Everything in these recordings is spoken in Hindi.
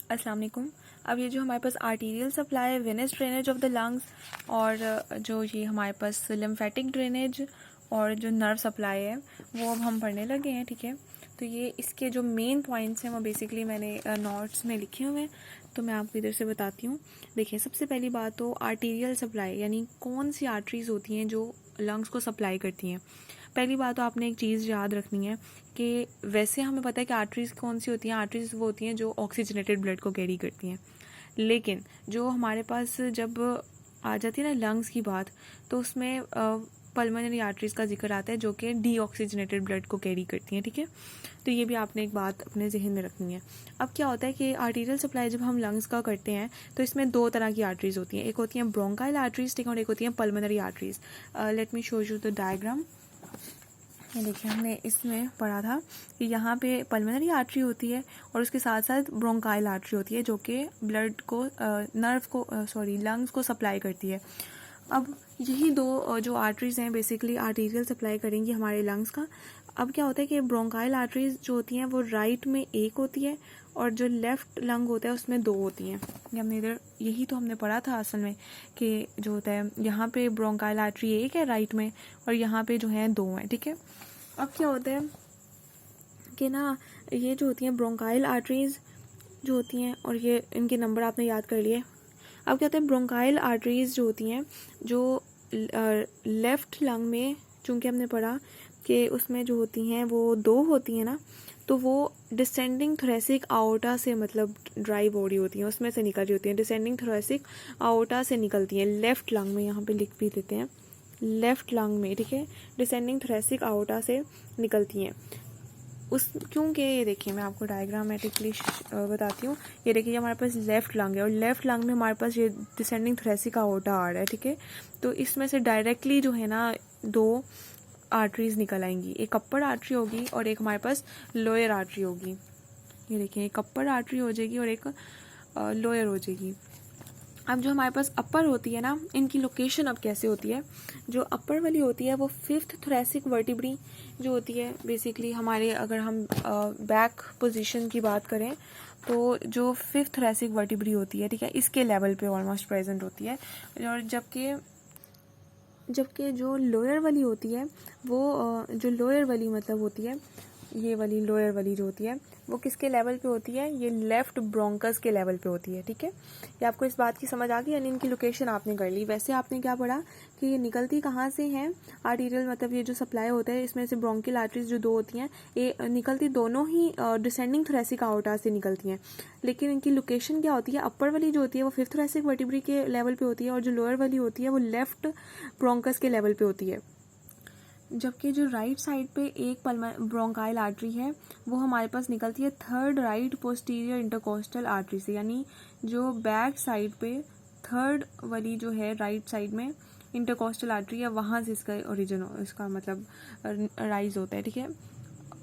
अस्सलाम वालेकुम। अब ये जो हमारे पास आर्टीरियल सप्लाई है, venous drainage of the lungs, और जो ये हमारे पास लिम्फेटिक ड्रेनेज और जो नर्व सप्लाई है वो अब हम पढ़ने लगे हैं। ठीक है, तो ये इसके जो मेन पॉइंट्स हैं वो बेसिकली मैंने नोट्स में लिखे हुए हैं, तो मैं आपको इधर से बताती हूँ। देखिए, सबसे पहली बात तो आर्टीरियल सप्लाई यानी कौन सी आर्टरीज होती हैं जो लंग्स को सप्लाई करती हैं। पहली बात तो आपने एक चीज़ याद रखनी है कि वैसे हमें पता है कि आर्टरीज कौन सी होती हैं। आर्टरीज वो होती हैं जो ऑक्सीजनेटेड ब्लड को कैरी करती हैं, लेकिन जो हमारे पास जब आ जाती है ना लंग्स की बात, तो उसमें पल्मोनरी आर्टरीज का जिक्र आता है जो कि डीऑक्सीजनेटेड ब्लड को कैरी करती हैं। ठीक है, तो ये भी आपने एक बात अपने जहन में रखनी है। अब क्या होता है कि आर्टीरियल सप्लाई जब हम लंग्स का करते हैं तो इसमें दो तरह की आर्टरीज होती हैं, एक होती हैं ब्रोंकाइल आर्टरीज, ठीक है, और एक होती हैं pulmonary arteries. Let me show you the diagram. ये देखिए, हमने इसमें पढ़ा था कि यहाँ पे पल्मोनरी आर्टरी होती है और उसके साथ साथ ब्रोंकाइल आर्टरी होती है जो कि ब्लड को नर्व को लंग्स को सप्लाई करती है। अब यही दो जो आर्टरीज हैं बेसिकली आर्टीरियल सप्लाई करेंगी हमारे लंग्स का। अब क्या होता है कि ब्रोंकाइल आर्टरीज जो होती हैं वो राइट में एक होती है और जो लेफ्ट लंग होता है उसमें दो होती हैं। ये हमने इधर यही तो हमने पढ़ा था असल में कि जो होता है यहाँ पे ब्रोंकाइल आर्टरी एक है राइट में और यहाँ पे जो है दो हैं। ठीक है, अब क्या होता है कि ना ये जो होती हैं ब्रोंकाइल आर्टरीज जो होती हैं, और ये इनके नंबर आपने याद कर लिए। अब क्या होता है, ब्रोंकाइल आर्टरीज जो होती हैं जो लेफ्ट लंग में, चूंकि हमने पढ़ा कि उसमें जो होती हैं वो दो होती हैं ना, तो वो डिसेंडिंग थोरेसिक आओर्टा से मतलब ड्राई बॉडी होती है उसमें से निकल रही होती हैं। डिसेंडिंग थोरेसिक आओर्टा से निकलती हैं लेफ्ट लंग में, यहाँ पे लिख भी देते हैं लेफ्ट लंग में। ठीक है, डिसेंडिंग थोरेसिक आओर्टा से निकलती हैं उस, क्योंकि ये देखिए मैं आपको डायग्रामेटिकली बताती हूँ। ये देखिए, हमारे पास लेफ्ट लंग है और लेफ्ट लंग में हमारे पास ये डिसेंडिंग थोरेसिक आओर्टा आ रहा है। ठीक है, तो इसमें से डायरेक्टली जो है ना दो आर्टरीज निकल आएंगी, एक अपर आर्टरी होगी और एक हमारे पास लोअर आर्टरी होगी। ये देखिए, एक अपर आर्टरी हो जाएगी और एक लोअर हो जाएगी। अब जो हमारे पास अपर होती है ना, इनकी लोकेशन अब कैसे होती है। जो अपर वाली होती है वो फिफ्थ थोरेसिक वर्टिब्री जो होती है बेसिकली हमारे, अगर हम बैक पोजीशन की बात करें तो जो फिफ्थ थोरेसिक वर्टिब्री होती है, ठीक है, इसके लेवल पे ऑलमोस्ट प्रेजेंट होती है। और जबकि जो लोअर वाली होती है वो जो लोअर वाली मतलब होती है, ये वाली लोअर वाली जो होती है वो किसके लेवल पे होती है, ये लेफ्ट ब्रोंकस के लेवल पे होती है। ठीक है, ये आपको इस बात की समझ आ गई, यानी इनकी लोकेशन आपने कर ली। वैसे आपने क्या पढ़ा कि ये निकलती कहाँ से हैं आर्टीरियल, मतलब ये जो सप्लाई होता है इसमें से ब्रोंकियल आर्टरीज जो दो होती हैं ये निकलती दोनों ही डिसेंडिंग थोरेसिक आओर्टा से निकलती हैं, लेकिन इनकी लोकेशन क्या होती है, अपर वाली जो होती है वो फिफ्थ थोरेसिक वर्टिब्री के लेवल पे होती है और जो लोअर वाली होती है वो लेफ्ट ब्रोंकस के लेवल पे होती है। जबकि जो राइट साइड पे एक ब्रोंकाइल आर्टरी है वो हमारे पास निकलती है third right posterior intercostal artery से, यानी जो बैक साइड पे थर्ड वाली जो है राइट साइड में इंटरकोस्टल आर्टरी है वहाँ से इसका ओरिजिन, इसका मतलब राइज होता है। ठीक है,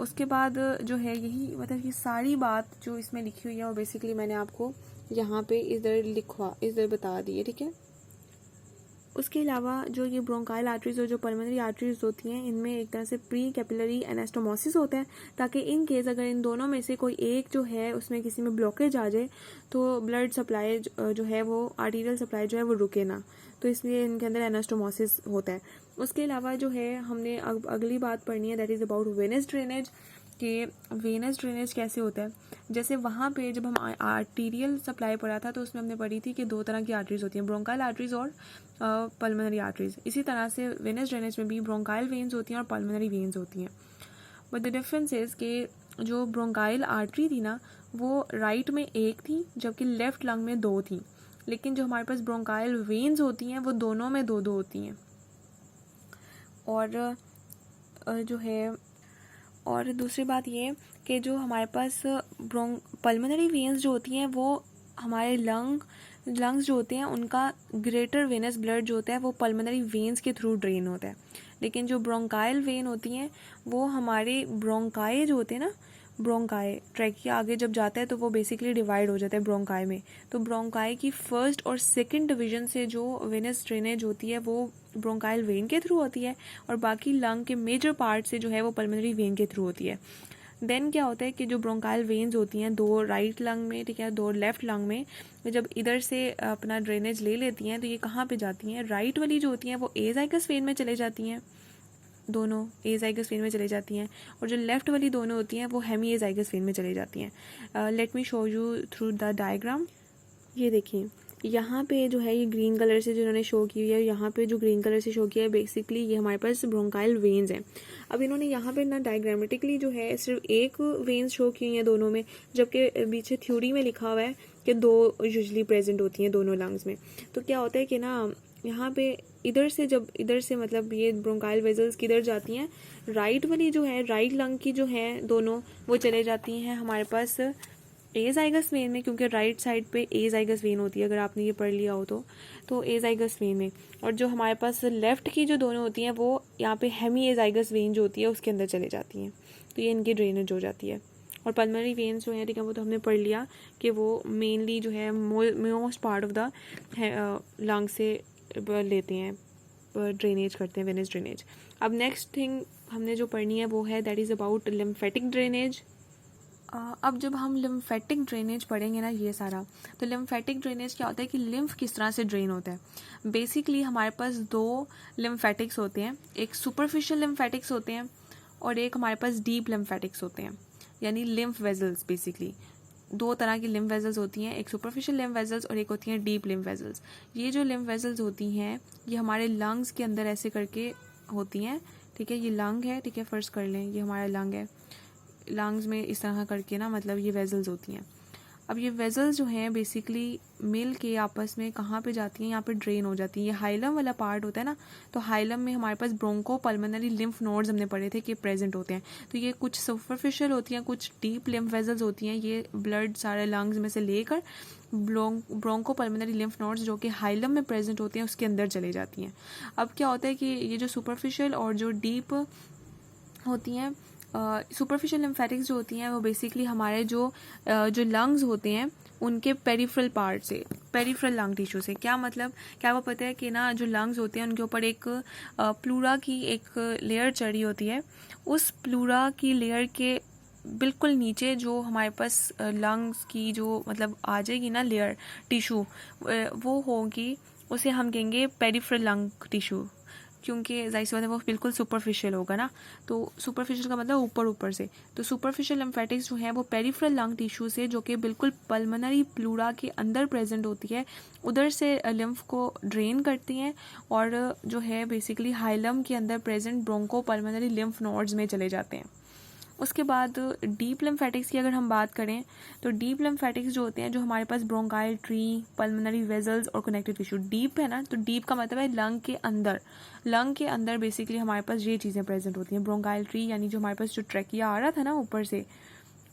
उसके बाद जो है यही मतलब ये सारी बात जो इसमें लिखी हुई है वो बेसिकली मैंने आपको यहाँ पे इधर बता दी है। ठीक है, उसके अलावा जो ये ब्रोंकाइल आर्टरीज और जो पल्मोनरी आर्टरीज होती हैं इनमें एक तरह से प्री कैपिलरी एनास्टोमोसिस होता है, ताकि इन केस अगर इन दोनों में से कोई एक जो है उसमें किसी में ब्लॉकेज आ जाए तो ब्लड सप्लाई जो है वो आर्टीरियल सप्लाई जो है वो रुके ना, तो इसलिए इनके अंदर एनास्टोमोसिस होता है। उसके अलावा जो है हमने अगली बात पढ़नी है, that is about venous drainage, कि वेनस ड्रेनेज कैसे होता है। जैसे वहाँ पे जब हम आर्टीरियल सप्लाई पढ़ा था तो उसमें हमने पढ़ी थी कि दो तरह की आर्टरीज होती हैं, ब्रोंकाइल आर्टरीज और पल्मोनरी आर्टरीज। इसी तरह से वेनस ड्रेनेज में भी ब्रोंकाइल वेन्स होती हैं और पल्मोनरी वेन्स होती हैं। बट द डिफरेंस इज कि जो ब्रोंकाइल आर्टरी थी ना वो राइट में एक थी जबकि लेफ्ट लंग में दो थी, लेकिन जो हमारे पास ब्रोंकाइल वेन्स होती हैं वो दोनों में दो दो होती हैं। और जो है और दूसरी बात ये कि जो हमारे पास पल्मोनरी वेन्स जो होती हैं वो हमारे लंग्स जो होते हैं उनका ग्रेटर वेनस ब्लड जो होता है वो पल्मोनरी वेन्स के थ्रू ड्रेन होता है, लेकिन जो ब्रोंकाइल वेन होती हैं वो हमारे ब्रोंकाई जो होते हैं ना, ब्रोंकाई ट्रैकिया आगे जब जाता है तो वो बेसिकली डिवाइड हो जाता है ब्रोंकाई में, तो ब्रोंकाई की फर्स्ट और सेकंड डिवीजन से जो वेनस ड्रेनेज होती है वो ब्रोंकाइल वेन के थ्रू होती है और बाकी लंग के मेजर पार्ट से जो है वो पल्मोनरी वेन के थ्रू होती है। देन क्या होता है कि जो ब्रोंकाइल वेन्स होती हैं 2 राइट लंग में, ठीक है, 2 लेफ्ट लंग में, जब इधर से अपना ड्रेनेज ले लेती हैं तो ये कहाँ पे जाती हैं, राइट वाली जो होती हैं वो एजाइगस वेन में चले जाती हैं, दोनों एजाइगस वेन में चले जाती हैं, और जो लेफ्ट वाली दोनों होती हैं वो हेमी एजाइगस वेन में चले जाती हैं। Let me show you through the diagram. ये देखिए यहाँ पे जो है ये ग्रीन कलर से जिन्होंने शो की हुई है, यहाँ पे जो ग्रीन कलर से शो किया है बेसिकली ये हमारे पास ब्रोंकाइल वेन्स हैं। अब इन्होंने यहाँ पे ना डायग्रामेटिकली जो है सिर्फ एक वेन्स शो की हुई है दोनों में, जबकि पीछे थ्योरी में लिखा हुआ है कि 2 यूजली प्रेजेंट होती हैं दोनों लंग्स में। तो क्या होता है कि ना यहाँ पे इधर से जब इधर से मतलब ये ब्रोंकाइल वेजल्स किधर जाती हैं, राइट वाली जो है राइट लंग की जो है दोनों वो चले जाती हैं हमारे पास एजाइगस वेन में, क्योंकि राइट साइड पे एजाइगस वेन होती है, अगर आपने ये पढ़ लिया हो तो एजाइगस वेन में। और जो हमारे पास लेफ्ट की जो दोनों होती हैं वो यहाँ पे हेमी एजाइगस वेन जो होती है उसके अंदर चले जाती हैं, तो ये इनकी ड्रेनेज हो जाती है। और पल्मोनरी वेन्स जो है, ठीक है, वो तो हमने पढ़ लिया कि वो मेनली जो है most part of the lung से लेते हैं, ड्रेनेज करते हैं, वेनस ड्रेनेज। अब नेक्स्ट थिंग हमने जो पढ़नी है वो है that is about lymphatic drainage. अब जब हम लिम्फेटिक ड्रेनेज पढ़ेंगे ना ये सारा, तो लिम्फेटिक ड्रेनेज क्या होता है कि लिम्फ किस तरह से ड्रेन होता है। बेसिकली हमारे पास 2 लिम्फेटिक्स होते हैं, एक सुपरफिशियल लिम्फेटिक्स होते हैं और एक हमारे पास डीप लिम्फेटिक्स होते हैं, यानी लिम्फ वेजल्स। बेसिकली 2 तरह की लिम्फ वेजल्स होती हैं, एक सुपरफिशियल लिम्फ वेजल्स और एक होती हैं डीप लिम्फ वेजल्स। ये जो लिम्फ वेजल्स होती हैं ये हमारे लंग्स के अंदर ऐसे करके होती हैं, ठीक है, ये लंग है, ठीक है, फर्स्ट कर लें ये हमारा लंग है, लंग्स में इस तरह करके ना मतलब ये वेजल्स होती हैं। अब ये वेजल्स जो हैं बेसिकली मिल के आपस में कहाँ पे जाती हैं, यहाँ पे ड्रेन हो जाती हैं। ये हाइलम वाला पार्ट होता है ना, तो हाइलम में हमारे पास ब्रोंको पल्मोनरी लिम्फ नोड्स हमने पढ़े थे कि प्रेजेंट होते हैं। तो ये कुछ सुपरफिशियल होती हैं, कुछ डीप लिम्फ वेजल्स होती हैं, ये ब्लड सारे लंग्स में से लेकर ब्रोंको पल्मोनरी लिम्फ नोड्स जो कि हाइलम में प्रेजेंट होते हैं उसके अंदर चले जाती हैं। अब क्या होता है कि ये जो सुपरफिशियल और जो डीप होती हैं, सुपरफिशियल लिम्फेटिक्स जो होती हैं वो बेसिकली हमारे जो लंग्स होते हैं उनके पेरिफेरल पार्ट से, पेरिफेरल लंग टिश्यू से। क्या मतलब, क्या वो पता है कि ना जो लंग्स होते हैं उनके ऊपर एक प्लूरा की एक लेयर चढ़ी होती है, उस प्लूरा की लेयर के बिल्कुल नीचे जो हमारे पास लंग्स की जो मतलब आ जाएगी ना लेयर टिश्यू, वो होगी, उसे हम कहेंगे पेरिफेरल लंग टिश्यू, क्योंकि जाहिर सी बात है वो बिल्कुल सुपरफिशियल होगा ना। तो सुपरफिशियल का मतलब ऊपर ऊपर से, तो सुपरफिशियल लिम्फेटिक्स जो है वो पेरिफेरल लंग टिश्यू से जो कि बिल्कुल पल्मोनरी प्लूरा के अंदर प्रेजेंट होती है, उधर से लिम्फ को ड्रेन करती हैं और जो है बेसिकली हाइलम के अंदर present bronchopulmonary lymph nodes में चले जाते हैं। उसके बाद डीप लिम्फेटिक्स की अगर हम बात करें तो डीप लिम्फेटिक्स जो होते हैं, जो हमारे पास ब्रोंकाइल ट्री, पल्मोनरी वेजल्स और कनेक्टिव टिश्यू, डीप है ना, तो डीप का मतलब है लंग के अंदर, लंग के अंदर बेसिकली हमारे पास ये चीज़ें प्रेजेंट होती हैं। ब्रोंकाइल ट्री यानी जो हमारे पास जो ट्रैकिया आ रहा था ना ऊपर से,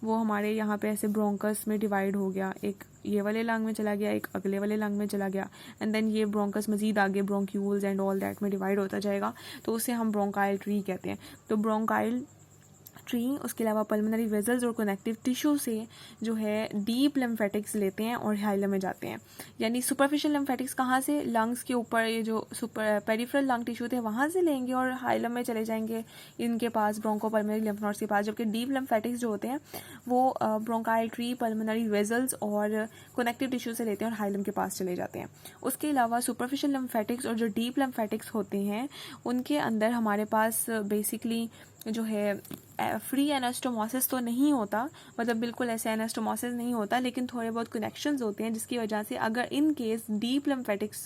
वो हमारे यहाँ पे ऐसे ब्रोंकस में डिवाइड हो गया, एक ये वाले लंग में चला गया, एक अगले वाले लंग में चला गया, एंड देन ये ब्रोंकस मजीद आगे ब्रोंक्यूल्स एंड ऑल दैट में डिवाइड होता जाएगा, तो उसे हम ब्रोंकाइल ट्री कहते हैं। तो ब्रोंकाइल ट्री, उसके अलावा पल्मोनरी वेजल्स और कनेक्टिव टिश्यू से जो है डीप लिम्फेटिक्स लेते हैं और हाइलम में जाते हैं। यानी सुपरफिशियल लिम्फेटिक्स कहाँ से, लंग्स के ऊपर ये जो पेरिफेरल लंग टिश्यू थे वहाँ से लेंगे और हाइलम में चले जाएंगे इनके पास, ब्रोंको पल्मोनरी लिम्फ नोड्स के पास। जबकि डीप लिम्फेटिक्स जो होते हैं वो ब्रोंकाइल ट्री, पल्मोनरी वेजल्स और कनेक्टिव टिश्यू से लेते हैं और हाइलम के पास चले जाते हैं। उसके अलावा सुपरफिशियल लिम्फेटिक्स और जो डीप लिम्फेटिक्स होते हैं उनके अंदर हमारे पास बेसिकली जो है फ्री एनास्टोमोसिस तो नहीं होता, मतलब बिल्कुल ऐसे एनास्टोमोसिस नहीं होता, लेकिन थोड़े बहुत कनेक्शंस होते हैं जिसकी वजह से अगर इन केस डीप लिम्फेटिक्स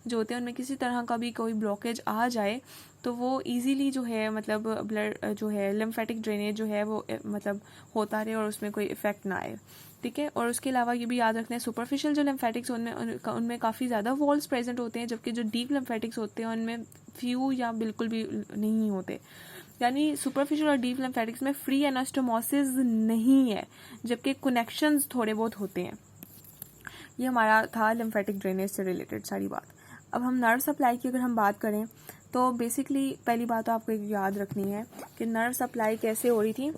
जो होते हैं उनमें किसी तरह का भी कोई ब्लॉकेज आ जाए तो वो इजीली जो है मतलब ब्लड जो है लिम्फेटिक ड्रेनेज जो है वो मतलब होता रहे और उसमें कोई इफेक्ट ना आए, ठीक है। और उसके अलावा ये भी याद रखना है सुपरफिशियल जो लिम्फेटिक्स उनमें काफ़ी ज़्यादा वॉल्स प्रेजेंट होते हैं, जबकि जो डीप लिम्फेटिक्स होते हैं उनमें फ्यू या बिल्कुल भी नहीं होते। यानी सुपरफिशियल और डीप लिम्फेटिक्स में फ्री एनास्टोमोसिस नहीं है, जबकि कनेक्शंस थोड़े बहुत होते हैं। ये हमारा था लिम्फेटिक ड्रेनेज से रिलेटेड सारी बात। अब हम नर्व सप्लाई की अगर हम बात करें तो बेसिकली पहली बात तो आपको याद रखनी है कि नर्व सप्लाई कैसे हो रही थी।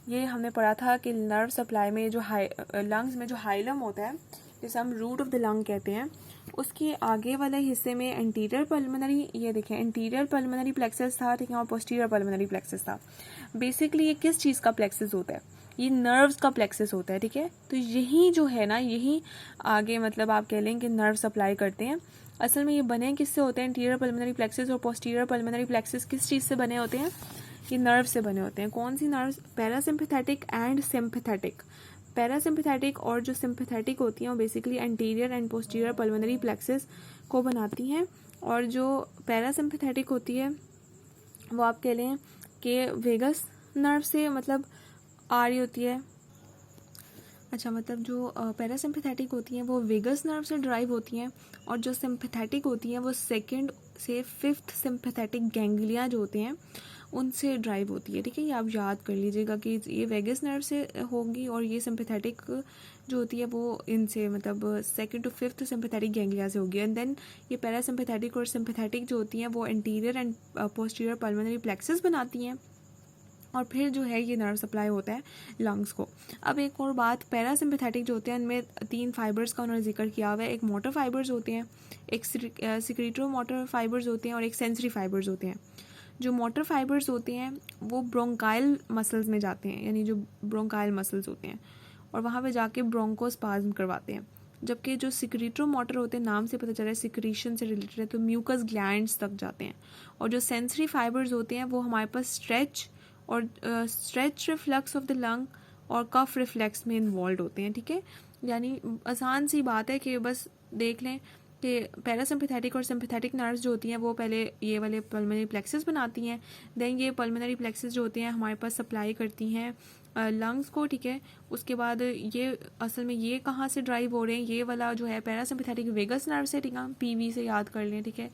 ये हमने पढ़ा था कि नर्व सप्लाई में जो लंग्स में जो हाइलम होता है, जिसे हम रूट ऑफ द लंग कहते हैं, उसके आगे वाले हिस्से में एंटीरियर पल्मोनरी, ये देखें एंटीरियर पल्मोनरी प्लेक्सस था, ठीक है, और पोस्टीरियर पल्मोनरी प्लेक्सस था। बेसिकली ये किस चीज़ का प्लेक्सस होता है? ये नर्व्स का प्लेक्सस होता है, ठीक है। तो यही जो है ना, यही आगे मतलब आप कह लें कि नर्व सप्लाई करते हैं। असल में ये बने किससे होते हैं? इंटीरियर पल्मोनरी प्लेक्सस और पोस्टीरियर पल्मोनरी प्लेक्सस किस चीज़ से बने होते हैं? ये नर्व से बने होते हैं। कौन सी nerves? Parasympathetic and sympathetic. Parasympathetic और जो सिम्पैथेटिक होती हैं वो basically anterior and posterior pulmonary plexus को बनाती हैं, और जो पैरासिम्पैथेटिक होती है वो आप कह लें कि वेगस नर्व से मतलब आ रही होती है। अच्छा, मतलब जो पैरासिम्पैथेटिक होती हैं वो वेगस नर्व से ड्राइव होती हैं, और जो सिम्पैथेटिक होती हैं वो सेकंड से फिफ्थ सिम्पैथेटिक गैंग्लिया जो होते हैं उनसे ड्राइव होती है, ठीक है। ये आप याद कर लीजिएगा कि ये वेगस नर्व से होगी, और ये सिम्पैथेटिक जो होती है वो इनसे मतलब second to fifth sympathetic ganglia से होगी। एंड देन ये पैरासिम्पैथेटिक और सिम्पैथेटिक जो होती हैं वो anterior and posterior pulmonary plexus बनाती हैं, और फिर जो है ये नर्व सप्लाई होता है लंग्स को। अब एक और बात, पैरासिम्पैथेटिक जो होते हैं उनमें 3 फाइबर्स का उन्होंने जिक्र किया हुआ है। एक मोटर फाइबर्स होते हैं, एक सिक्रीटो मोटर फाइबर्स होते हैं, और एक सेंसरी फाइबर्स होते हैं। जो मोटर फाइबर्स होते हैं वो ब्रोंकाइल मसल्स में जाते हैं, यानी जो ब्रोंकाइल मसल्स होते हैं, और वहाँ पे जाके ब्रोंकोस्पाज्म करवाते हैं। जबकि जो सिक्रीटो मोटर होते हैं, नाम से पता चल रहा है सिक्रीशन से रिलेटेड है, तो म्यूकस ग्लैंड्स तक जाते हैं। और जो सेंसरी फाइबर्स होते हैं वो हमारे पास स्ट्रेच और stretch reflux of the lung और कफ रिफ्लेक्स में इन्वॉल्व होते हैं, ठीक है। यानी आसान सी बात है कि बस देख लें कि पैरासिम्पैथेटिक और सिम्पैथेटिक नर्व्स जो होती हैं वो पहले ये वाले पल्मोनरी प्लेक्सस बनाती हैं, देन ये पल्मोनरी प्लेक्सस जो होते हैं हमारे पास सप्लाई करती हैं लंग्स को, ठीक है। उसके बाद ये असल में ये कहाँ से ड्राइव हो रहे हैं? ये वाला जो है पैरासिम्पैथेटिक वेगस नर्व से, ठीक है, पीवी से याद कर लें, ठीक है,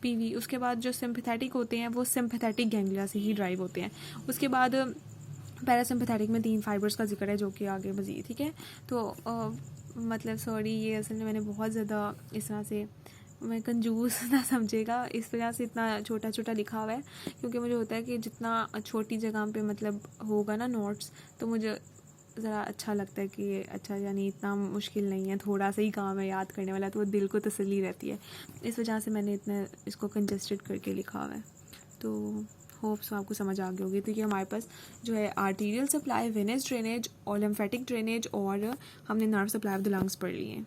पीवी। उसके बाद जो सिम्पैथेटिक होते हैं वो सिम्पैथेटिक गैंग्लिया से ही ड्राइव होते हैं। उसके बाद पैरासिम्पैथेटिक में 3 फाइबर्स का जिक्र है जो कि आगे मज़ीद, ठीक है। तो मतलब सॉरी, ये असल में मैंने बहुत ज़्यादा इस तरह से मैं कंजूस ना समझेगा, इस वजह से इतना छोटा छोटा लिखा हुआ है, क्योंकि मुझे होता है कि जितना छोटी जगह पे मतलब होगा ना नोट्स, तो मुझे ज़रा अच्छा लगता है कि अच्छा यानी इतना मुश्किल नहीं है, थोड़ा सा ही काम है याद करने वाला, तो वो दिल को तसल्ली रहती है। इस वजह से मैंने इतना इसको कंजस्टेड करके लिखा हुआ है। तो होप्स आपको समझ आ गई होगी। तो ये हमारे पास जो है आर्टीरियल सप्लाई, वेनस ड्रेनेज और लिम्फेटिक ड्रेनेज, और हमने nerve supply of the lungs पढ़ लिए हैं।